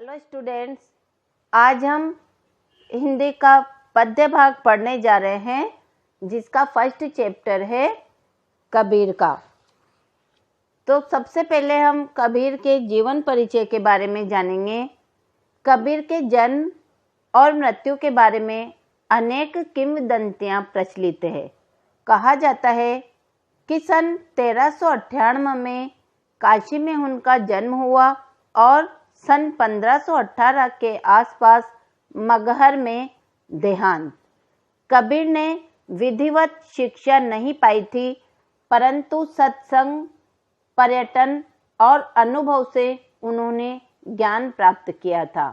Hello students, आज हम हिंदी का पद्य भाग पढ़ने जा रहे हैं जिसका फर्स्ट चैप्टर है कबीर का। तो सबसे पहले हम कबीर के जीवन परिचय के बारे में जानेंगे। कबीर के जन्म और मृत्यु के बारे में अनेक किंवदंतियां प्रचलित है। कहा जाता है कि सन 1398 में काशी में उनका जन्म हुआ और सन 1518 के आसपास मगहर में देहांत। कबीर ने विधिवत शिक्षा नहीं पाई थी, परंतु सत्संग, पर्यटन और अनुभव से उन्होंने ज्ञान प्राप्त किया था।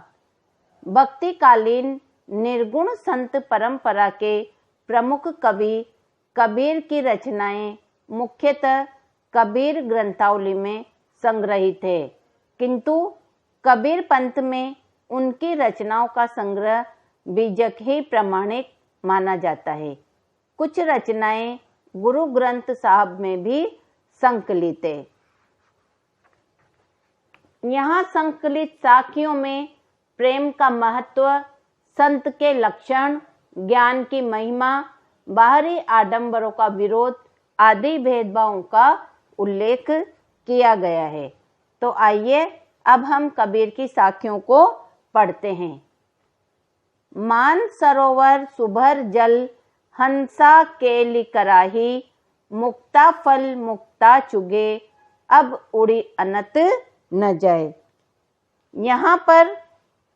भक्तिकालीन निर्गुण संत परंपरा के प्रमुख कवि कबीर की रचनाएं मुख्यतः कबीर ग्रंथावली में संग्रहित है, किंतु कबीर पंथ में उनकी रचनाओं का संग्रह बीजक ही प्रमाणिक माना जाता है। कुछ रचनाएं गुरु ग्रंथ साहब में भी संकलित है। यहाँ संकलित साखियों में प्रेम का महत्व, संत के लक्षण, ज्ञान की महिमा, बाहरी आडंबरों का विरोध आदि भेदभावों का उल्लेख किया गया है। तो आइए अब हम कबीर की साखियों को पढ़ते हैं। मान सरोवर सुभर जल, हंसा केली कराही, मुक्ता फल मुक्ता चुगे, अब उड़ी अनत न जाए। यहाँ पर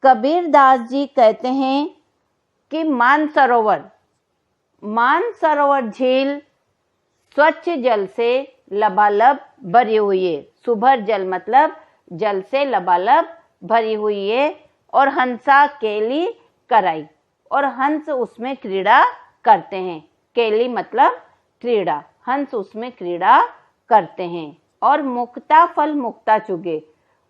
कबीर दास जी कहते हैं कि मानसरोवर झील स्वच्छ जल से लबालब भरी हुई है। सुभर जल मतलब जल से लबालब भरी हुई है। और हंसा केली कराई, और हंस उसमें क्रीड़ा करते हैं। केली मतलब क्रीड़ा, हंस उसमें क्रीड़ा करते हैं। और मुक्ता फल मुक्ता चुगे,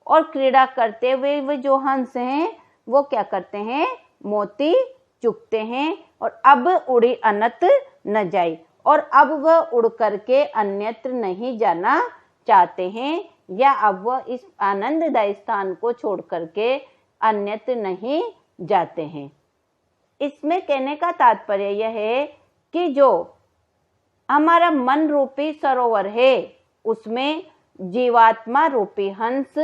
और क्रीड़ा करते हुए वो जो हंस हैं वो क्या करते हैं, मोती चुगते हैं। और अब उड़ी अनत न जाए, और अब वह उड़ करके अन्यत्र नहीं जाना चाहते हैं, या अब वह इस आनंददायी स्थान को छोड़ करके अन्यत्र नहीं जाते हैं। इसमें कहने का तात्पर्य यह है कि जो हमारा मन रूपी सरोवर है उसमें जीवात्मा रूपी हंस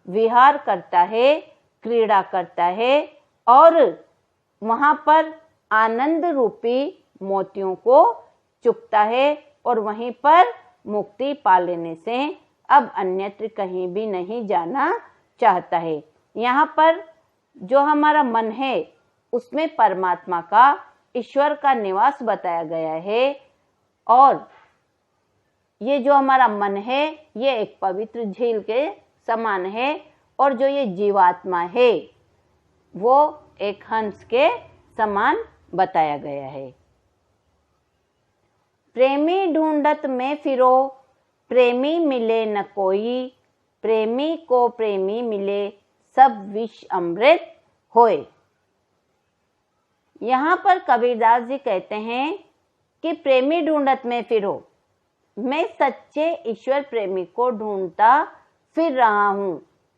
विहार करता है, क्रीड़ा करता है, और वहाँ पर आनंद रूपी मोतियों को चुगता है, और वहीं पर मुक्ति पा लेने से अब अन्यत्र कहीं भी नहीं जाना चाहता है। यहाँ पर जो हमारा मन है उसमें परमात्मा का, ईश्वर का निवास बताया गया है। और ये जो हमारा मन है ये एक पवित्र झील के समान है, और जो ये जीवात्मा है वो एक हंस के समान बताया गया है। प्रेमी ढूंढत में फिरो, प्रेमी मिले न कोई, प्रेमी को प्रेमी मिले, सब विष अमृत होए। यहाँ पर कबीरदास जी कहते हैं कि प्रेमी ढूंढत में फिरो, मैं सच्चे ईश्वर प्रेमी को ढूंढता फिर रहा हूँ,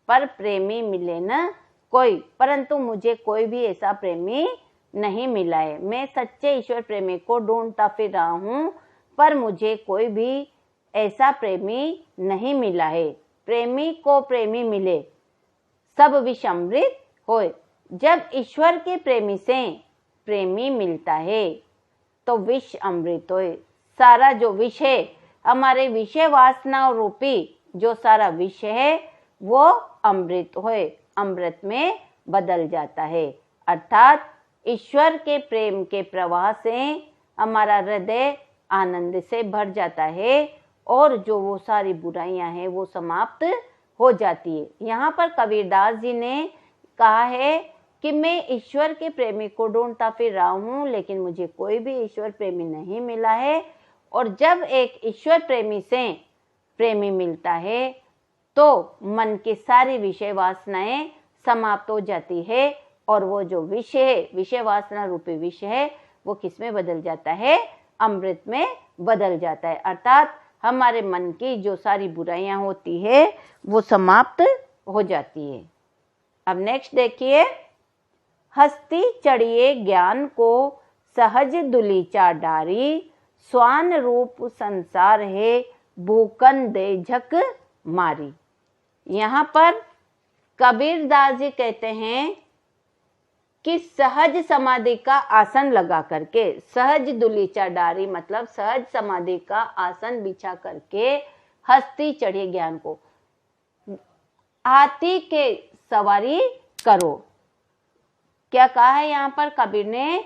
पर प्रेमी मिले न कोई, परंतु मुझे कोई भी ऐसा प्रेमी नहीं मिला है। मैं सच्चे ईश्वर प्रेमी को ढूंढता फिर रहा हूँ, पर मुझे कोई भी ऐसा प्रेमी नहीं मिला है। प्रेमी को प्रेमी मिले, सब विष अमृत होए। जब ईश्वर के प्रेमी से प्रेमी मिलता है तो विष अमृत होए। सारा जो विष है, हमारे विषय वासना रूपी जो सारा विष है वो अमृत होए, अमृत में बदल जाता है। अर्थात ईश्वर के प्रेम के प्रवाह से हमारा हृदय आनंद से भर जाता है, और जो वो सारी बुराइयां हैं वो समाप्त हो जाती है। यहाँ पर कबीरदास जी ने कहा है कि मैं ईश्वर के प्रेमी को ढूंढता फिर रहा हूँ, लेकिन मुझे कोई भी ईश्वर प्रेमी नहीं मिला है। और जब एक ईश्वर प्रेमी से प्रेमी मिलता है तो मन की सारी विषय वासनाएं समाप्त हो जाती है, और वो जो विषय है, विषय वासना रूपी विषय है, वो किस में बदल जाता है, अमृत में बदल जाता है। अर्थात हमारे मन की जो सारी बुराइयां होती है वो समाप्त हो जाती है। अब नेक्स्ट देखिए, हस्ती चढ़िए ज्ञान को सहज दुलीचा डारी, स्वान रूप संसार है भूकन दे झक मारी। यहाँ पर कबीरदास जी कहते हैं कि सहज समाधि का आसन लगा करके, सहज दुलीचा डारी मतलब सहज समाधि का आसन बिछा करके हस्ती चढ़िए ज्ञान को, हाथी के सवारी करो। क्या कहा है यहाँ पर कबीर ने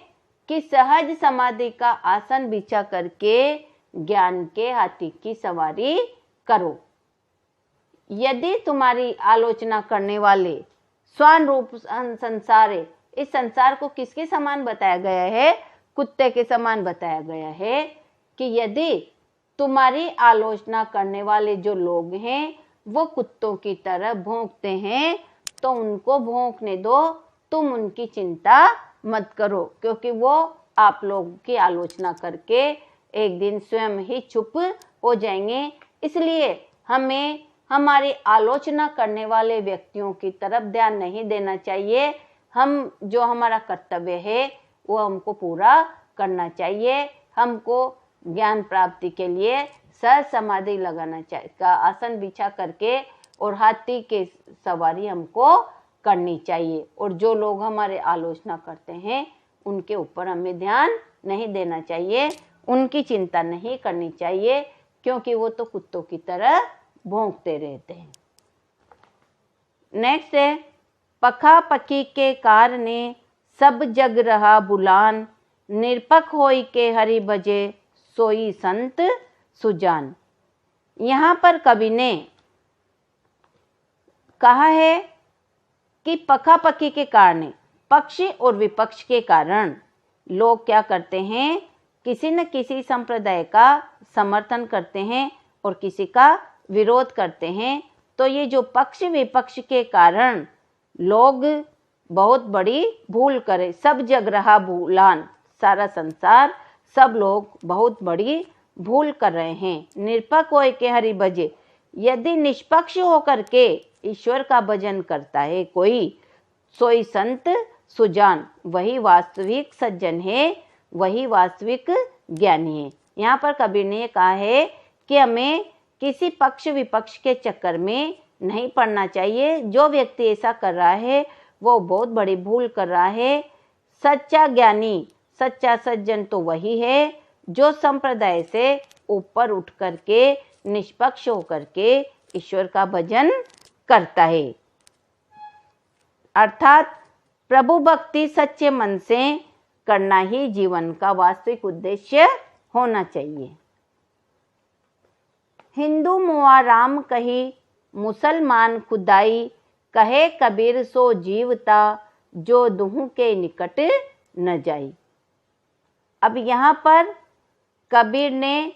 कि सहज समाधि का आसन बिछा करके ज्ञान के हाथी की सवारी करो। यदि तुम्हारी आलोचना करने वाले स्वान रूप संसार है, इस संसार को किसके समान बताया गया है? कुत्ते के समान बताया गया है कि यदि तुम्हारी आलोचना करने वाले जो लोग हैं वो कुत्तों की तरह भौंकते हैं तो उनको भौंकने दो, तुम उनकी चिंता मत करो, क्योंकि वो आप लोगों की आलोचना करके एक दिन स्वयं ही चुप हो जाएंगे। इसलिए हमें हमारी आलोचना करने वाले व्यक्तियों की तरफ ध्यान नहीं देना चाहिए। हम जो हमारा कर्तव्य है वो हमको पूरा करना चाहिए। हमको ज्ञान प्राप्ति के लिए सहज समाधि लगाना चाहिए, का आसन बिछा करके और हाथी के सवारी हमको करनी चाहिए। और जो लोग हमारे आलोचना करते हैं उनके ऊपर हमें ध्यान नहीं देना चाहिए, उनकी चिंता नहीं करनी चाहिए, क्योंकि वो तो कुत्तों की तरह भौंकते रहते हैं। नेक्स्ट है, पखा पकी के कारणे सब जग रहा बुलान, निरपक होई के हरि भजे सोई संत सुजान। यहाँ पर कवि ने कहा है कि पखा पकी के कारण, पक्ष और विपक्ष के कारण लोग क्या करते हैं, किसी न किसी संप्रदाय का समर्थन करते हैं और किसी का विरोध करते हैं। तो ये जो पक्ष विपक्ष के कारण लोग बहुत बड़ी भूल करे, सब जग रहा भूलान, सारा संसार सब लोग बहुत बड़ी भूल कर रहे हैं। निरपक होय के हरि भजे, यदि निष्पक्ष होकर के ईश्वर का भजन करता है कोई, सोई संत सुजान, वही वास्तविक सज्जन है, वही वास्तविक ज्ञानी है। यहाँ पर कबीर ने कहा है कि हमें किसी पक्ष विपक्ष के चक्कर में नहीं पड़ना चाहिए। जो व्यक्ति ऐसा कर रहा है वो बहुत बड़ी भूल कर रहा है। सच्चा ज्ञानी, सच्चा सज्जन तो वही है जो संप्रदाय से ऊपर उठ करके निष्पक्ष होकर के ईश्वर का भजन करता है। अर्थात प्रभु भक्ति सच्चे मन से करना ही जीवन का वास्तविक उद्देश्य होना चाहिए। हिंदू मुआ राम कही, मुसलमान खुदाई, कहे कबीर सो जीवता, जो दुहु के निकट न जाई। अब यहाँ पर कबीर ने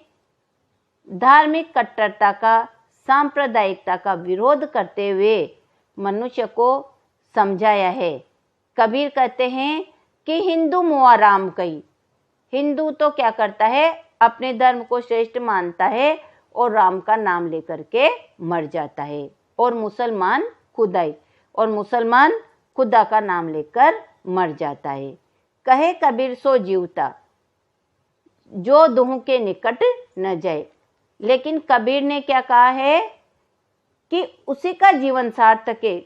धार्मिक कट्टरता का, सांप्रदायिकता का विरोध करते हुए मनुष्य को समझाया है। कबीर कहते हैं कि हिंदू मुआ राम कही, हिंदू तो क्या करता है, अपने धर्म को श्रेष्ठ मानता है और राम का नाम लेकर के मर जाता है। और मुसलमान खुदाई, और मुसलमान खुदा का नाम लेकर मर जाता है। कहे कबीर सो जीवता, जो दुहु के निकट न जाए। लेकिन कबीर ने क्या कहा है कि उसी का जीवन सार्थक है,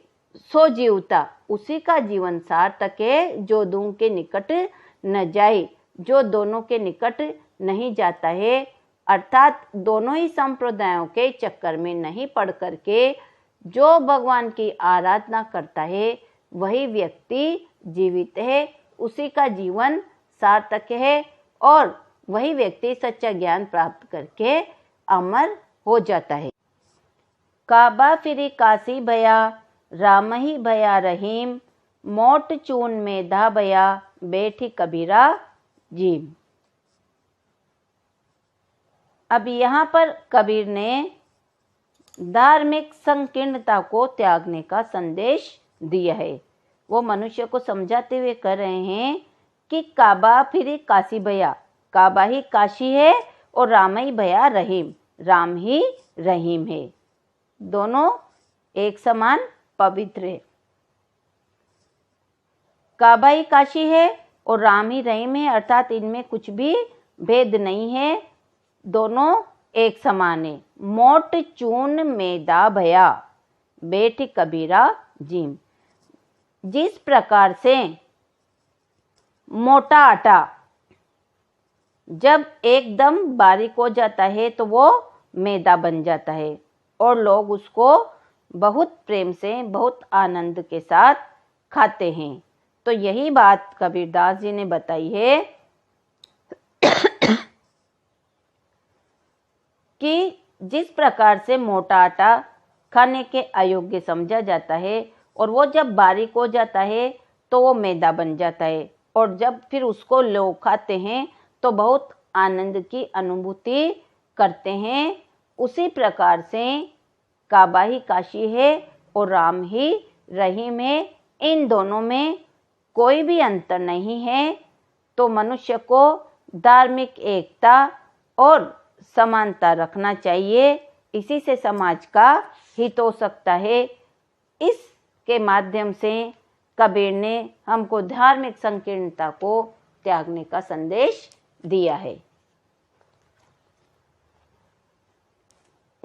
सो जीवता, उसी का जीवन सार्थक है जो दुहु के निकट न जाए, जो दोनों के निकट नहीं जाता है। अर्थात दोनों ही संप्रदायों के चक्कर में नहीं पड़ करके जो भगवान की आराधना करता है वही व्यक्ति जीवित है, उसी का जीवन सार्थक है और वही व्यक्ति सच्चा ज्ञान प्राप्त करके अमर हो जाता है। काबा फिरी काशी भया, राम ही भया रहीम, मोट चून में धा भया, बैठी कबीरा जीम। अब यहाँ पर कबीर ने धार्मिक संकीर्णता को त्यागने का संदेश दिया है। वो मनुष्य को समझाते हुए कह रहे हैं कि काबा फिरी काशी भया, काबा ही काशी है और राम ही भया रहीम, राम ही रहीम है, दोनों एक समान पवित्र है। काबा ही काशी है और राम ही रहीम है, अर्थात इनमें कुछ भी भेद नहीं है, दोनों एक समान है। मोट चून मैदा भया बैठ कबीरा जिम। जिस प्रकार से मोटा आटा जब एकदम बारीक हो जाता है तो वो मैदा बन जाता है और लोग उसको बहुत प्रेम से, बहुत आनंद के साथ खाते हैं। तो यही बात कबीरदास जी ने बताई है कि जिस प्रकार से मोटा आटा खाने के अयोग्य समझा जाता है और वो जब बारीक हो जाता है तो वो मैदा बन जाता है, और जब फिर उसको लोग खाते हैं तो बहुत आनंद की अनुभूति करते हैं। उसी प्रकार से काबा ही काशी है और राम ही रहीम है, इन दोनों में कोई भी अंतर नहीं है। तो मनुष्य को धार्मिक एकता और समानता रखना चाहिए, इसी से समाज का हित हो सकता है। इसके माध्यम से कबीर ने हमको धार्मिक संकीर्णता को त्यागने का संदेश दिया है।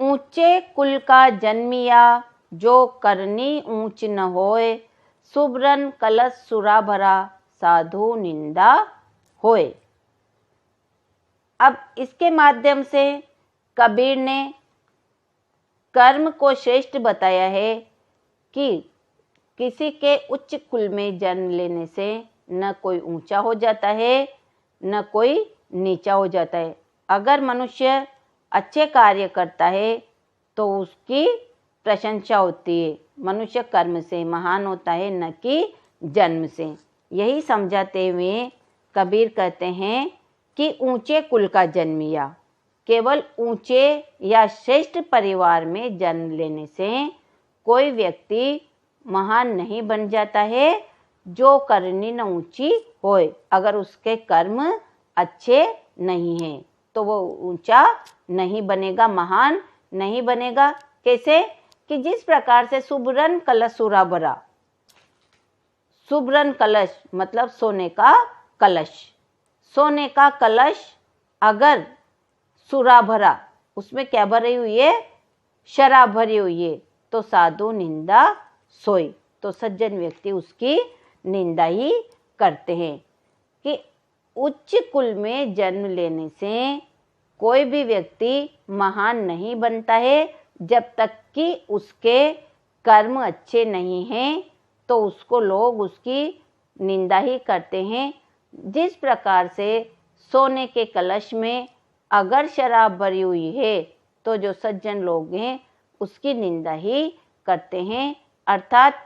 ऊंचे कुल का जन्मिया जो करनी ऊंच न होए, सुब्रन कलश सुरा भरा साधु निंदा होए। अब इसके माध्यम से कबीर ने कर्म को श्रेष्ठ बताया है कि किसी के उच्च कुल में जन्म लेने से न कोई ऊंचा हो जाता है न कोई नीचा हो जाता है। अगर मनुष्य अच्छे कार्य करता है तो उसकी प्रशंसा होती है। मनुष्य कर्म से महान होता है न कि जन्म से। यही समझाते हुए कबीर कहते हैं कि ऊंचे कुल का जन्मिया, केवल ऊंचे या श्रेष्ठ परिवार में जन्म लेने से कोई व्यक्ति महान नहीं बन जाता है। जो करनी न ऊंची होए, अगर उसके कर्म अच्छे नहीं हैं तो वो ऊंचा नहीं बनेगा, महान नहीं बनेगा। कैसे? कि जिस प्रकार से सुब्रन कलश सुरा भरा, सुब्रन कलश मतलब सोने का कलश, सोने का कलश अगर सुरा भरा, उसमें क्या भरी हुई है? शराब भरी हुई है, तो साधु निंदा सोई, तो सज्जन व्यक्ति उसकी निंदा ही करते हैं। कि उच्च कुल में जन्म लेने से कोई भी व्यक्ति महान नहीं बनता है, जब तक कि उसके कर्म अच्छे नहीं हैं तो उसको लोग उसकी निंदा ही करते हैं। जिस प्रकार से सोने के कलश में अगर शराब भरी हुई है तो जो सज्जन लोग हैं उसकी निंदा ही करते हैं। अर्थात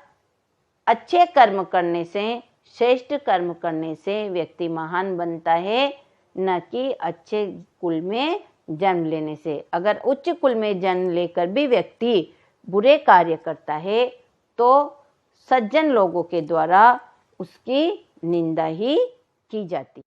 अच्छे कर्म करने से, श्रेष्ठ कर्म करने से व्यक्ति महान बनता है, न कि अच्छे कुल में जन्म लेने से। अगर उच्च कुल में जन्म लेकर भी व्यक्ति बुरे कार्य करता है तो सज्जन लोगों के द्वारा उसकी निंदा ही की जाती है।